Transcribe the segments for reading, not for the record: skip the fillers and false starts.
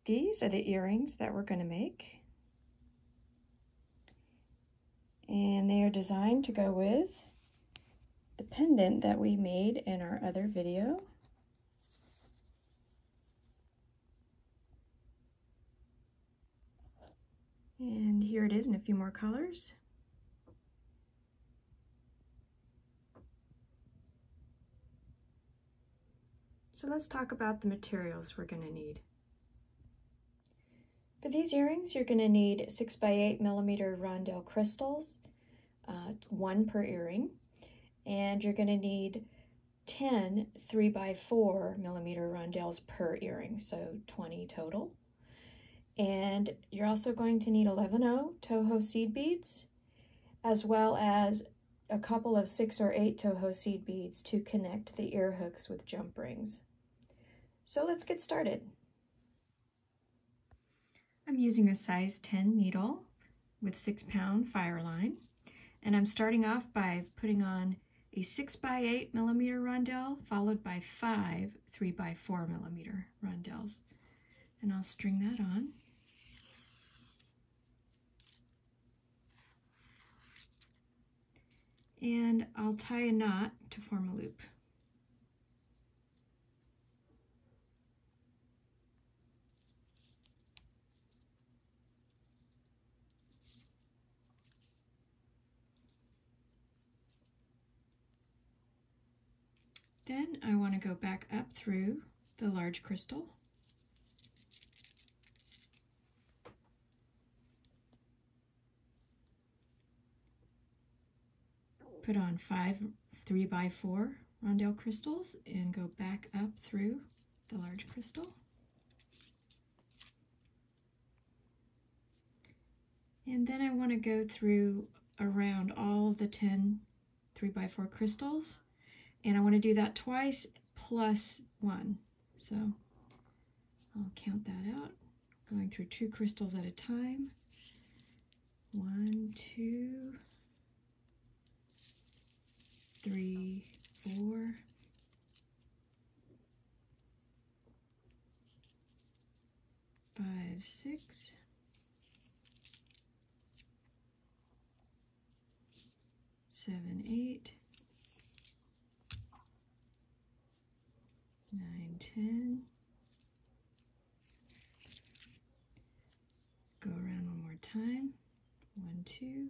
These are the earrings that we're going to make. And they are designed to go with the pendant that we made in our other video. And here it is in a few more colors. So let's talk about the materials we're going to need. For these earrings, you're going to need 6x8 millimeter rondelle crystals, 1 per earring, and you're going to need 10 3x4 millimeter rondelles per earring, so 20 total. And you're also going to need 11/0 toho seed beads, as well as a couple of 6 or 8 toho seed beads to connect the ear hooks with jump rings. So let's get started. I'm using a size 10 needle with 6-pound fire line, and I'm starting off by putting on a 6x8 millimeter rondelle followed by 5 3x4 millimeter rondelles, and I'll string that on. And I'll tie a knot to form a loop. Then I want to go back up through the large crystal. Put on 5 3x4 rondelle crystals and go back up through the large crystal. And then I want to go through around all of the 10 3x4 crystals, and I want to do that twice plus 1. So I'll count that out, going through 2 crystals at a time. 1, 2, 3, 4, 5, 6, 7, 8, 9, 10. Go around one more time. 1, 2.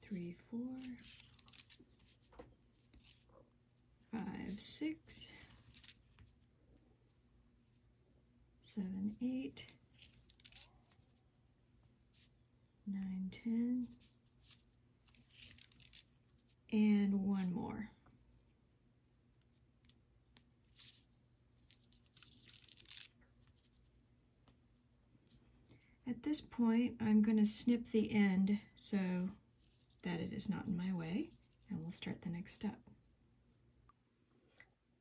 3, 4, 5, 6, 7, 8, 9, 10, and one more. At this point, I'm going to snip the end so that it is not in my way, and we'll start the next step.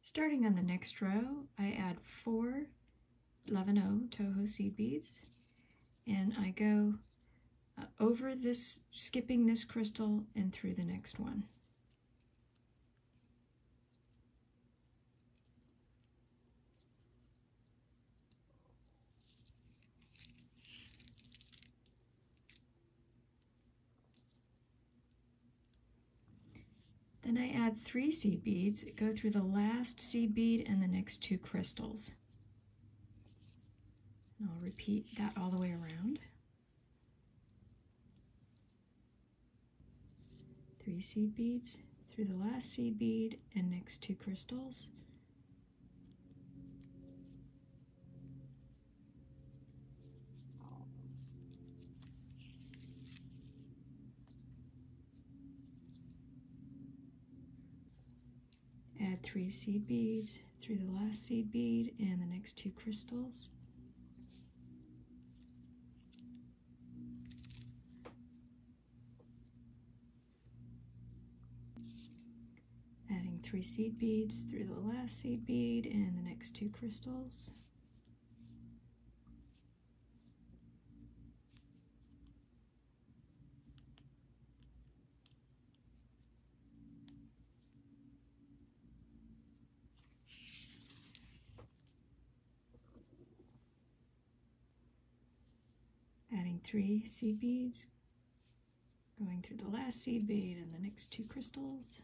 Starting on the next row, I add 4 11/0 toho seed beads, and I go over this, skipping this crystal and through the next one. Then I add 3 seed beads, go through the last seed bead and the next 2 crystals. And I'll repeat that all the way around. 3 seed beads through the last seed bead and next 2 crystals. Add 3 seed beads through the last seed bead and the next 2 crystals. Adding 3 seed beads through the last seed bead and the next 2 crystals. adding 3 seed beads, going through the last seed bead and the next 2 crystals.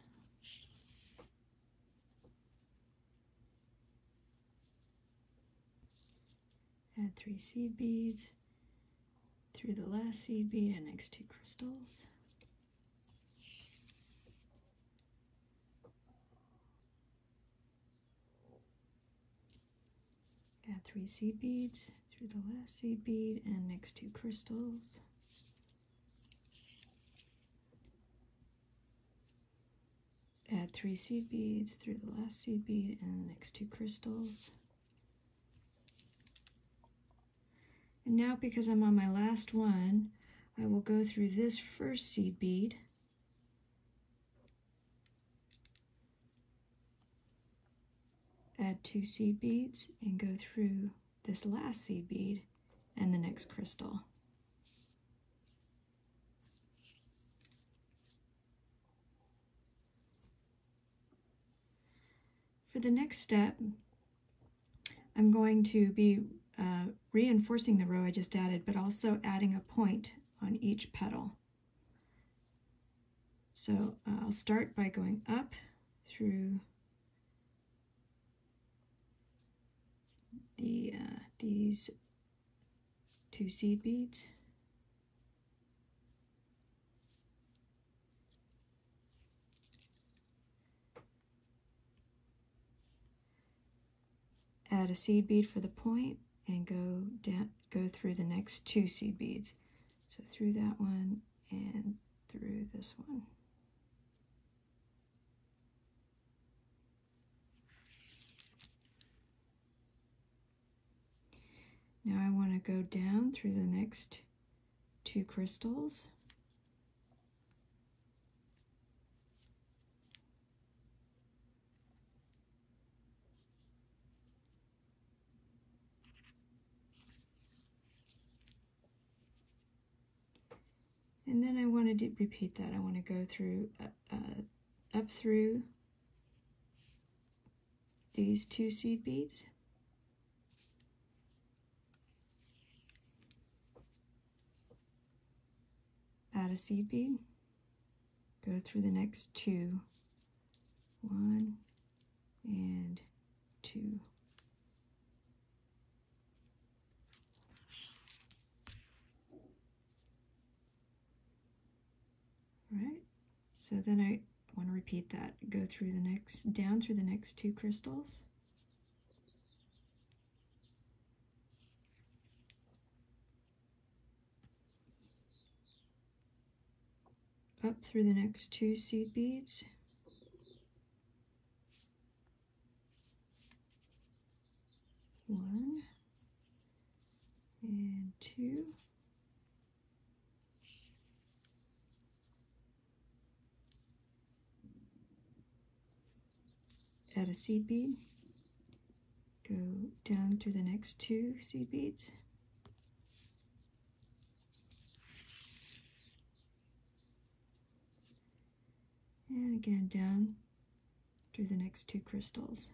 Add 3 seed beads through the last seed bead and next 2 crystals. Add 3 seed beads through the last seed bead and next 2 crystals. Add 3 seed beads through the last seed bead and the next 2 crystals. And now, because I'm on my last one, I will go through this first seed bead, add 2 seed beads, and go through this last seed bead and the next crystal. For the next step, I'm going to be reinforcing the row I just added, but also adding a point on each petal. So I'll start by going up through these 2 seed beads. Add a seed bead for the point and go through the next 2 seed beads. So through that one and through this one. Now I want to go down through the next 2 crystals. And then I want to repeat that. I want to go through up through these 2 seed beads, add a seed bead, go through the next 2, 1 and 2. Right, so then I want to repeat that. Go through the next, down through the next 2 crystals, up through the next 2 seed beads, one and 2. Add a seed bead, go down through the next 2 seed beads, and again down through the next 2 crystals.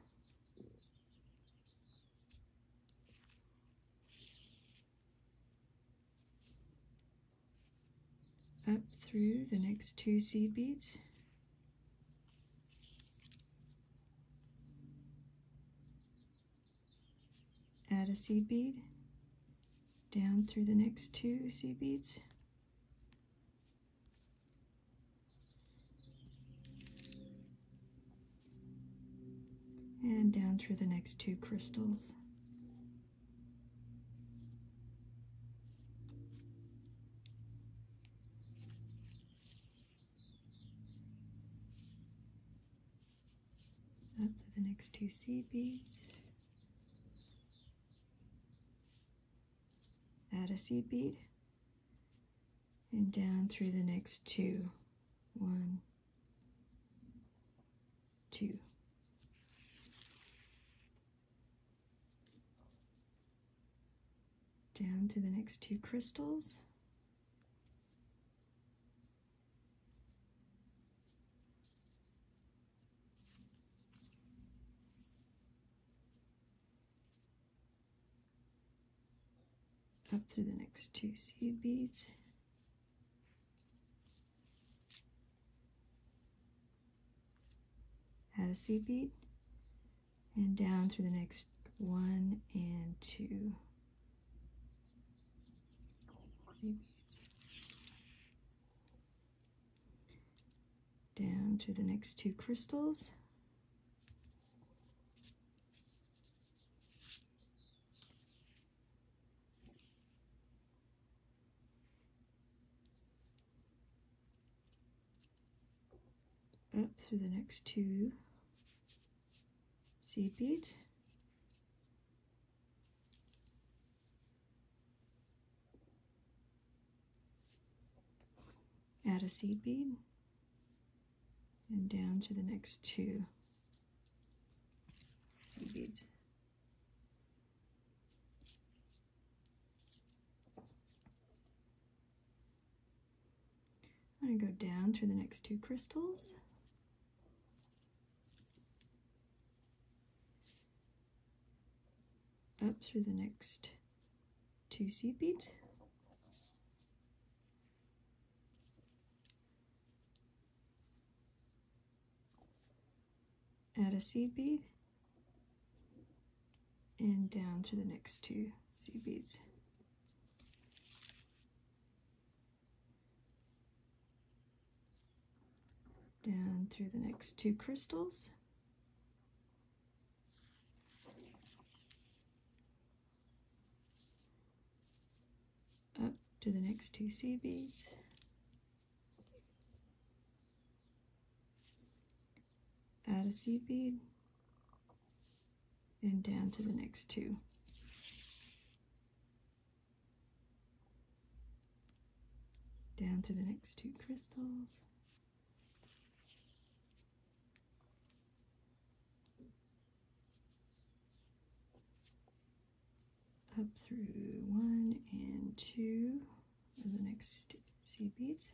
Up through the next 2 seed beads, add a seed bead, down through the next 2 seed beads, and down through the next 2 crystals. Up to the next 2 seed beads, add a seed bead, and down through the next 2, 1, 2. Down to the next 2 crystals, up through the next 2 seed beads. Add a seed bead, and down through the next 1 and 2 seed beads. Down through the next 2 crystals. Up through the next 2 seed beads. Add a seed bead, and down through the next 2 seed beads. I'm going to go down through the next 2 crystals. Up through the next 2 seed beads. Add a seed bead, and down through the next 2 seed beads. Down through the next 2 crystals. Up to the next 2 seed beads. Add a seed bead, and down to the next 2. Down to the next 2 crystals. Up through 1 and 2 of the next seed beads.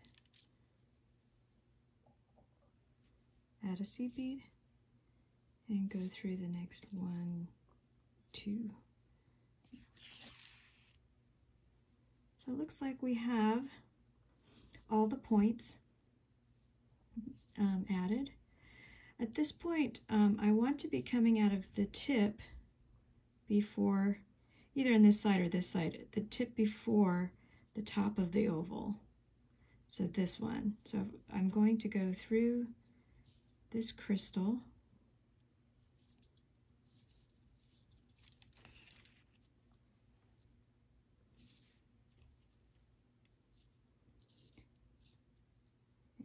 Add a seed bead, and go through the next 1, 2. So it looks like we have all the points added. At this point, I want to be coming out of the tip before, either on this side or this side, the tip before the top of the oval. So this one. So I'm going to go through this crystal,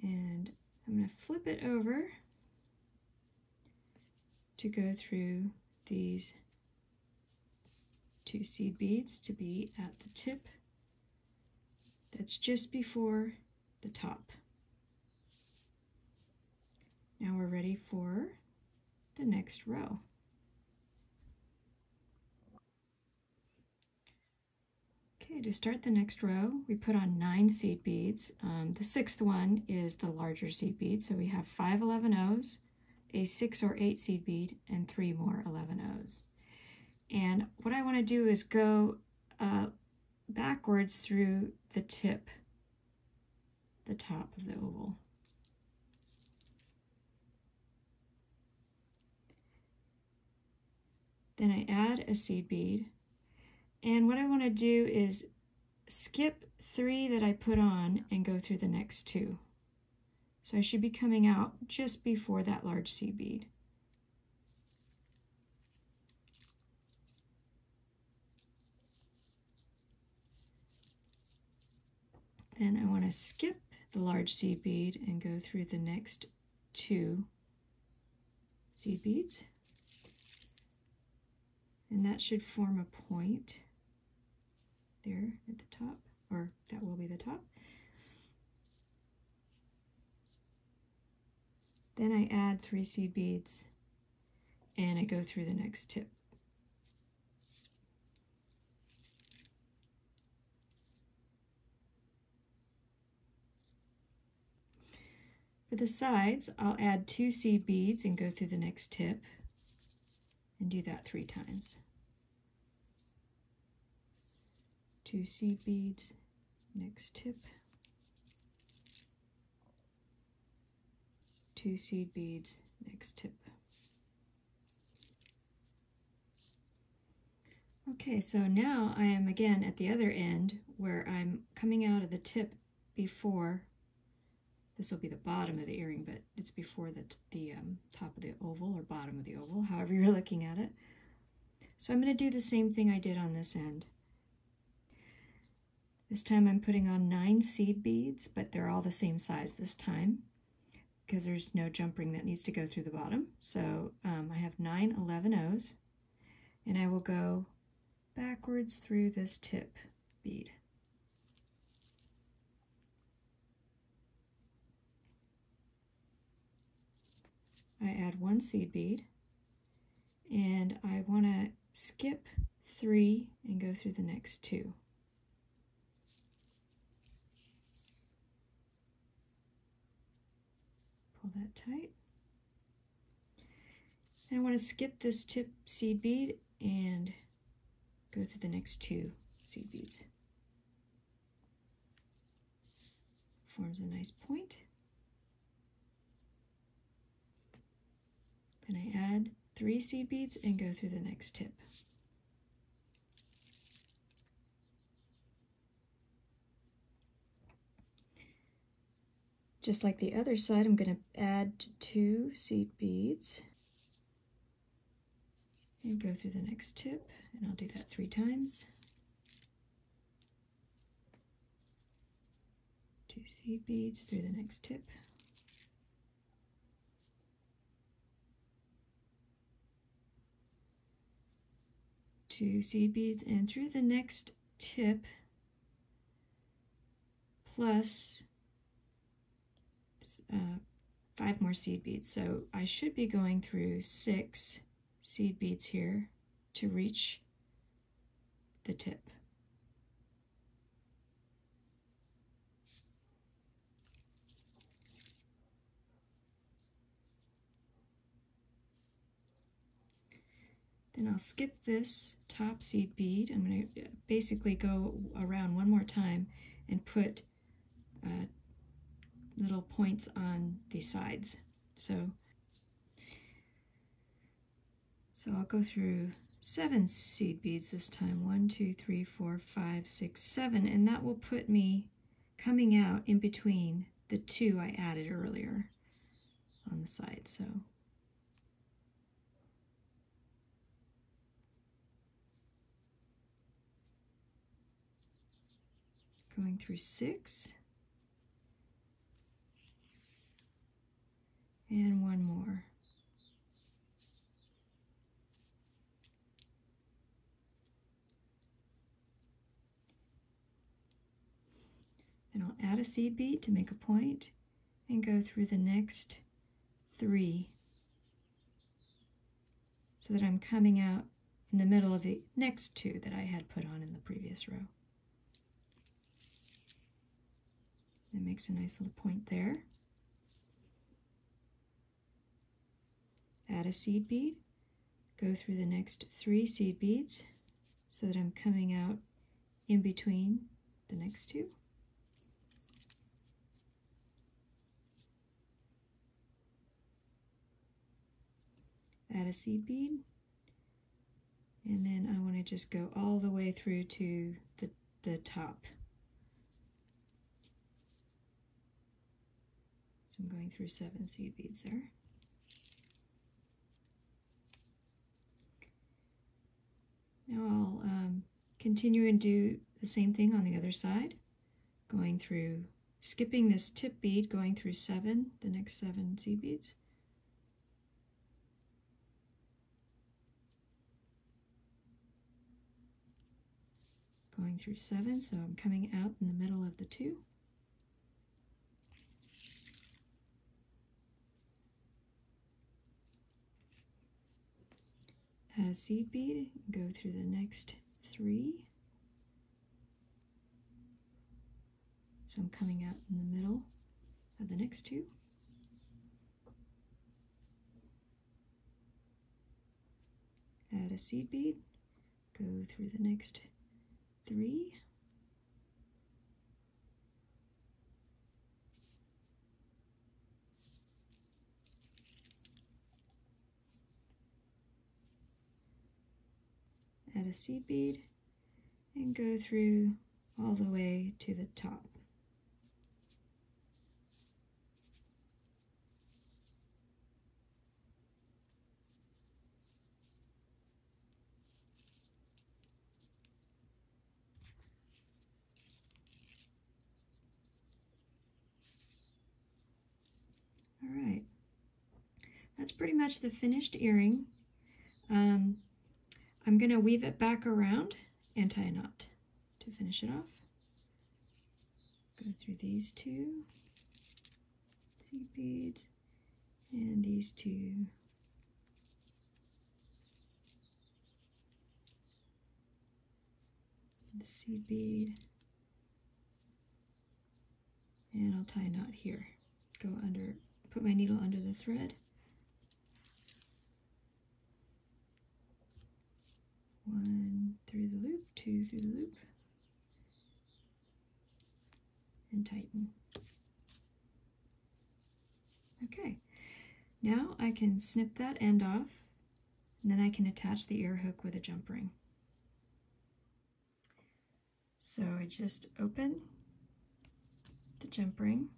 and I'm going to flip it over to go through these 2 seed beads to be at the tip that's just before the top. Now we're ready for the next row. Okay, to start the next row, we put on 9 seed beads. The 6th one is the larger seed bead, so we have 5 11-ohs, a 6 or 8 seed bead, and 3 more 11-ohs. And what I want to do is go backwards through the tip, the top of the oval. Then I add a seed bead, and what I want to do is skip 3 that I put on and go through the next 2. So I should be coming out just before that large seed bead. Then I want to skip the large seed bead and go through the next 2 seed beads. And that should form a point there at the top, or that will be the top. Then I add 3 seed beads and I go through the next tip. For the sides, I'll add 2 seed beads and go through the next tip, and do that 3 times. 2 seed beads, next tip, 2 seed beads, next tip. Okay, so now I am again at the other end where I'm coming out of the tip before, this will be the bottom of the earring, but it's before the top of the oval or bottom of the oval, however you're looking at it. So I'm going to do the same thing I did on this end. This time I'm putting on 9 seed beads, but they're all the same size this time because there's no jump ring that needs to go through the bottom. So I have 9 11-ohs, and I will go backwards through this tip bead. I add 1 seed bead, and I want to skip 3 and go through the next 2. Pull that tight. And I want to skip this tip seed bead and go through the next 2 seed beads. Forms a nice point. Then I add 3 seed beads and go through the next tip. Just like the other side, I'm going to add 2 seed beads and go through the next tip, and I'll do that 3 times. 2 seed beads through the next tip. 2 seed beads and through the next tip, plus 5 more seed beads. So I should be going through 6 seed beads here to reach the tip. Then I'll skip this top seed bead. I'm going to basically go around one more time and put little points on the sides. So I'll go through 7 seed beads this time. 1, 2, 3, 4, 5, 6, 7, and that will put me coming out in between the 2 I added earlier on the side. So going through 6 and 1 more. Then I'll add a seed bead to make a point and go through the next 3 so that I'm coming out in the middle of the next 2 that I had put on in the previous row. That makes a nice little point there. Add a seed bead, go through the next 3 seed beads so that I'm coming out in between the next 2. Add a seed bead, and then I want to just go all the way through to the top. So I'm going through 7 seed beads there. Now I'll continue and do the same thing on the other side, going through, skipping this tip bead, going through 7, the next 7 seed beads. Going through 7, so I'm coming out in the middle of the 2. Add a seed bead, go through the next 3. So I'm coming out in the middle of the next 2. Add a seed bead, go through the next 3. a seed bead and go through all the way to the top. All right, that's pretty much the finished earring. I'm going to weave it back around and tie a knot to finish it off. Go through these two seed beads and these two seed bead, and I'll tie a knot here. Go under, put my needle under the thread. One through the loop, two through the loop, and tighten. Okay, now I can snip that end off, and then I can attach the ear hook with a jump ring. So I just open the jump ring,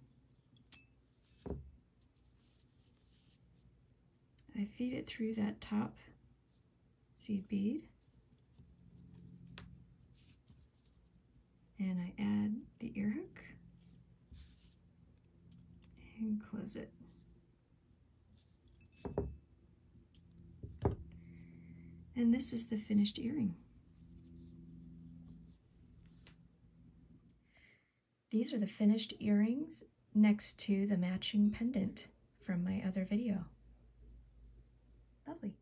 I feed it through that top seed bead, and I add the ear hook and close it. And this is the finished earring. These are the finished earrings next to the matching pendant from my other video. Lovely.